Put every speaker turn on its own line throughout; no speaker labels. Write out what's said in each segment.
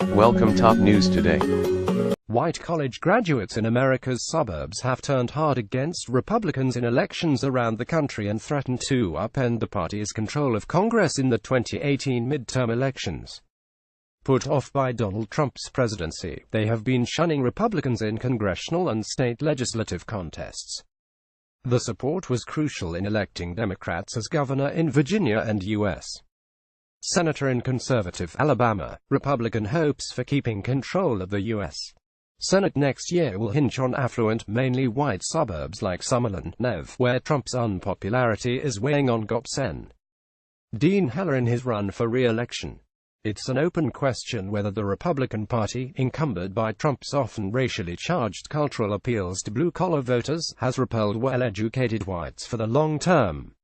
Welcome top news today.
White college graduates in America's suburbs have turned hard against Republicans in elections around the country and threatened to upend the party's control of Congress in the 2018 midterm elections. Put off by Donald Trump's presidency, they have been shunning Republicans in congressional and state legislative contests. The support was crucial in electing Democrats as governor in Virginia and U.S. Senator in conservative Alabama. Republican hopes for keeping control of the U.S. Senate next year will hinge on affluent, mainly white suburbs like Summerlin, Nev, where Trump's unpopularity is weighing on Gopsen. Dean Heller in his run for re-election. It's an open question whether the Republican Party, encumbered by Trump's often racially charged cultural appeals to blue-collar voters, has repelled well-educated whites for the long term.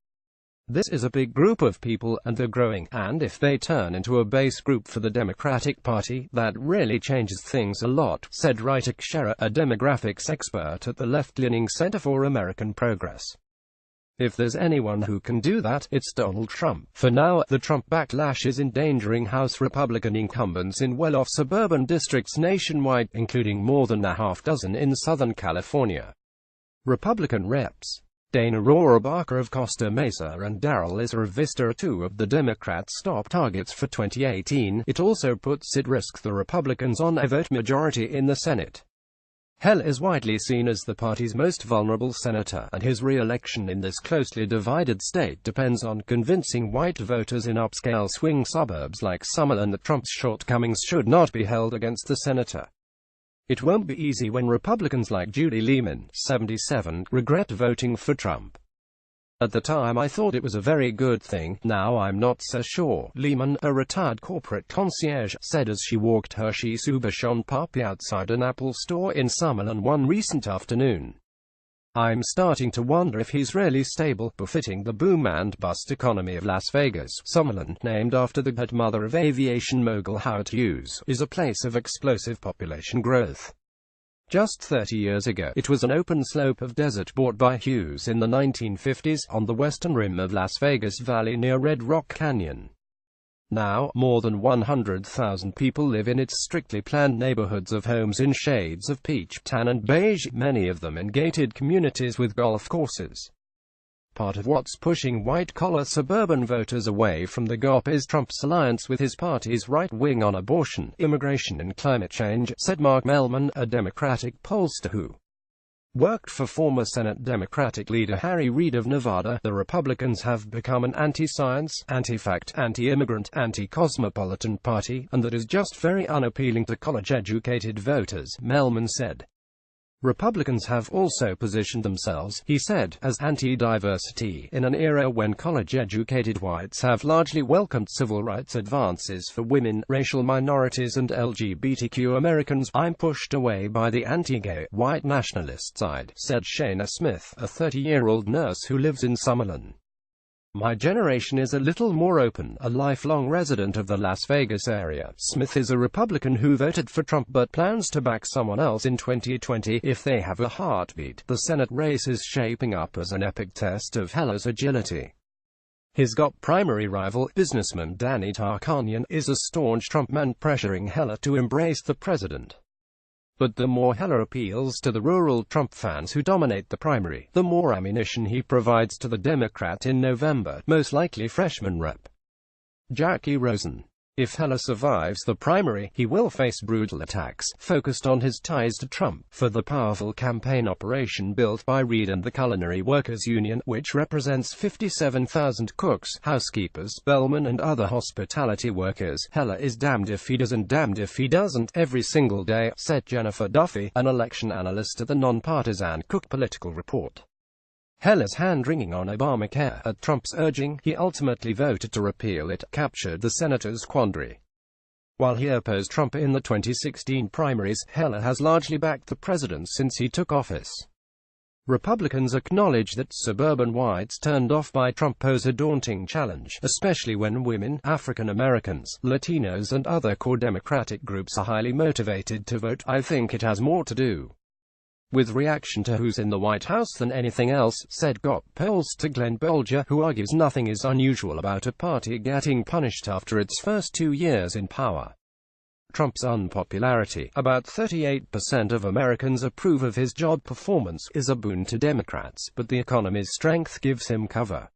This is a big group of people, and they're growing, and if they turn into a base group for the Democratic Party, that really changes things a lot, said Ritik Sherer, a demographics expert at the left-leaning Center for American Progress. If there's anyone who can do that, it's Donald Trump. For now, the Trump backlash is endangering House Republican incumbents in well-off suburban districts nationwide, including more than a half dozen in Southern California. Republican reps Dana Rohrabacher of Costa Mesa and Darrell Issa of Vista are two of the Democrats' top targets for 2018. It also puts at risk the Republicans on a vote majority in the Senate. Heller is widely seen as the party's most vulnerable senator, and his re-election in this closely divided state depends on convincing white voters in upscale swing suburbs like Summerlin that Trump's shortcomings should not be held against the senator. It won't be easy when Republicans like Judy Lehman, 77, regret voting for Trump. At the time I thought it was a very good thing, now I'm not so sure, Lehman, a retired corporate concierge, said as she walked her Shih Tzu Bichon puppy outside an Apple store in Summerlin one recent afternoon. I'm starting to wonder if he's really stable, befitting the boom and bust economy of Las Vegas. Summerlin, named after the godmother of aviation mogul Howard Hughes, is a place of explosive population growth. Just 30 years ago, it was an open slope of desert bought by Hughes in the 1950s, on the western rim of Las Vegas Valley near Red Rock Canyon. Now, more than 100,000 people live in its strictly planned neighborhoods of homes in shades of peach, tan and beige, many of them in gated communities with golf courses. Part of what's pushing white-collar suburban voters away from the GOP is Trump's alliance with his party's right wing on abortion, immigration and climate change, said Mark Mellman, a Democratic pollster who worked for former Senate Democratic leader Harry Reid of Nevada. The Republicans have become an anti-science, anti-fact, anti-immigrant, anti-cosmopolitan party, and that is just very unappealing to college-educated voters, Mellman said. Republicans have also positioned themselves, he said, as anti-diversity, in an era when college-educated whites have largely welcomed civil rights advances for women, racial minorities and LGBTQ Americans. I'm pushed away by the anti-gay, white nationalist side, said Shayna Smith, a 30-year-old nurse who lives in Summerlin. My generation is a little more open, a lifelong resident of the Las Vegas area. Smith is a Republican who voted for Trump but plans to back someone else in 2020 if they have a heartbeat. The Senate race is shaping up as an epic test of Heller's agility. His GOP primary rival, businessman Danny Tarkanian, is a staunch Trump man pressuring Heller to embrace the president. But the more Heller appeals to the rural Trump fans who dominate the primary, the more ammunition he provides to the Democrat in November, most likely freshman Rep. Jackie Rosen. If Heller survives the primary, he will face brutal attacks, focused on his ties to Trump, for the powerful campaign operation built by Reid and the Culinary Workers Union, which represents 57,000 cooks, housekeepers, bellmen and other hospitality workers. Heller is damned if he does and damned if he doesn't, every single day, said Jennifer Duffy, an election analyst at the nonpartisan Cook Political Report. Heller's hand-wringing on Obamacare, at Trump's urging, he ultimately voted to repeal it, captured the senator's quandary. While he opposed Trump in the 2016 primaries, Heller has largely backed the president since he took office. Republicans acknowledge that suburban whites turned off by Trump pose a daunting challenge, especially when women, African Americans, Latinos and other core Democratic groups are highly motivated to vote. I think it has more to do with reaction to who's in the White House than anything else, said GOP pollster Glenn Bolger, who argues nothing is unusual about a party getting punished after its first 2 years in power. Trump's unpopularity, about 38% of Americans approve of his job performance, is a boon to Democrats, but the economy's strength gives him cover.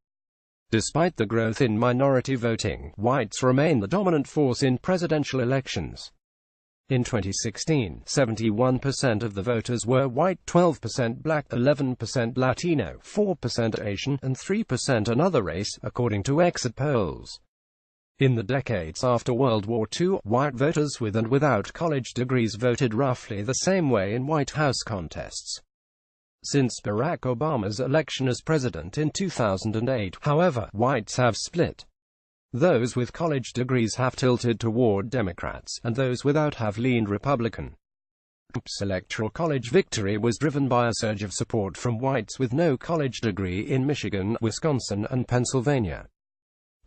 Despite the growth in minority voting, whites remain the dominant force in presidential elections. In 2016, 71% of the voters were white, 12% black, 11% Latino, 4% Asian, and 3% another race, according to exit polls. In the decades after World War II, white voters with and without college degrees voted roughly the same way in White House contests. Since Barack Obama's election as president in 2008, however, whites have split. Those with college degrees have tilted toward Democrats, and those without have leaned Republican. Trump's electoral college victory was driven by a surge of support from whites with no college degree in Michigan, Wisconsin, and Pennsylvania.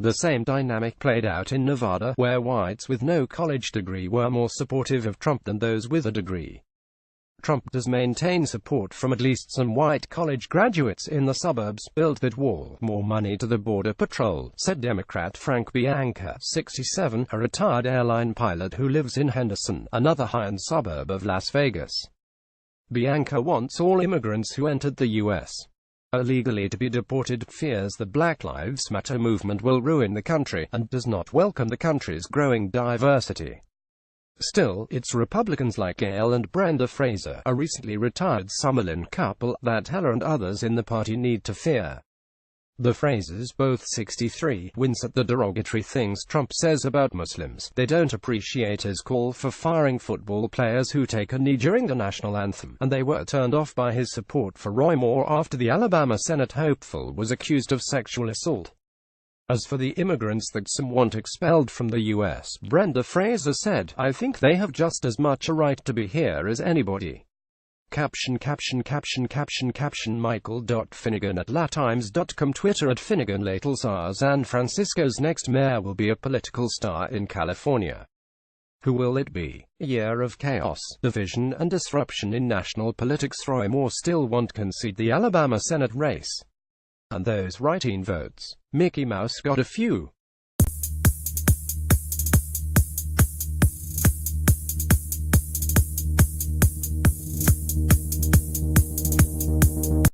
The same dynamic played out in Nevada, where whites with no college degree were more supportive of Trump than those with a degree. Trump does maintain support from at least some white college graduates in the suburbs. Build that wall, more money to the Border Patrol, said Democrat Frank Bianca, 67, a retired airline pilot who lives in Henderson, another high-end suburb of Las Vegas. Bianca wants all immigrants who entered the U.S. illegally to be deported, fears the Black Lives Matter movement will ruin the country, and does not welcome the country's growing diversity. Still, it's Republicans like Gail and Brenda Fraser, a recently retired Summerlin couple, that Heller and others in the party need to fear. The Frasers, both 63, wince at the derogatory things Trump says about Muslims. They don't appreciate his call for firing football players who take a knee during the national anthem, and they were turned off by his support for Roy Moore after the Alabama Senate hopeful was accused of sexual assault. As for the immigrants that some want expelled from the U.S., Brenda Fraser said, "I think they have just as much a right to be here as anybody." Caption Michael.Finnegan at LaTimes.com. Twitter at Finnegan Latelsar. San Francisco's next mayor will be a political star in California. Who will it be? A year of chaos, division, and disruption in national politics. Roy Moore still won't concede the Alabama Senate race. And those write-in votes. Mickey Mouse got a few.